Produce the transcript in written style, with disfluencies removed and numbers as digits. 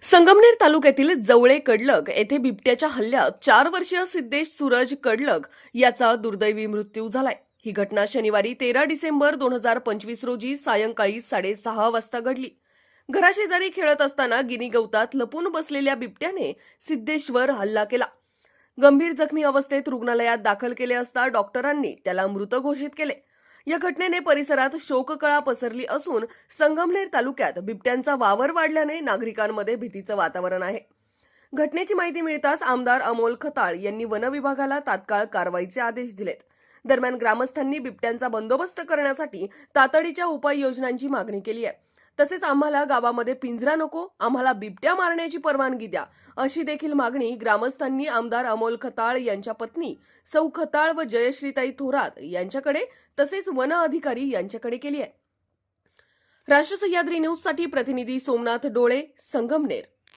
संगमनेर तालुक्यातील जवळे कडलग येथे बिबट्याच्या हल्ल्यात 4 वर्षीय सिद्धेश सूरज कडलग याचा दुर्दैवी मृत्यू झालाय। ही घटना शनिवारी 13 डिसेंबर 2025 रोजी सायंकाळी 6:30 वाजता घडली। घराशेजारी खेळत असताना गिनी गवतात लपून बसलेल्या बिबट्याने सिद्धेशवर हल्ला केला। गंभीर जखमी अवस्थेत रुग्णालयात दाखल केले असता डॉक्टरांनी त्याला मृत घोषित केले। या घटनेने परिसरात शोककळा पसरली असून संगमनेर तालुक्यात बिबट्यांचा वावर वाढल्याने नागरिकांमध्ये भीतीचं वातावरण आहे। घटनेची माहिती मिळताच आमदार अमोल खताळ यांनी वन विभागाला तात्काळ कारवाईचे आदेश दिलेत। दरम्यान ग्रामस्थांनी बिबट्यांचा बंदोबस्त करण्यासाठी तातडीच्या उपाययोजनांची मागणी केली आहे। तसेच आम्हाला गावामध्ये पिंजरा नको, आम्हाला बिबट्या मारण्याची परवानगी द्या, अशी देखील मागणी ग्रामस्थांनी आमदार अमोल खताळ यांच्या पत्नी सौ खताळ व जयश्रीताई थोरात यांच्याकडे तसेच वन अधिकारी यांच्याकडे केली आहे। राष्ट्र सह्याद्री न्यूज साठी प्रतिनिधी सोमनाथ डोळे, संगमनेर।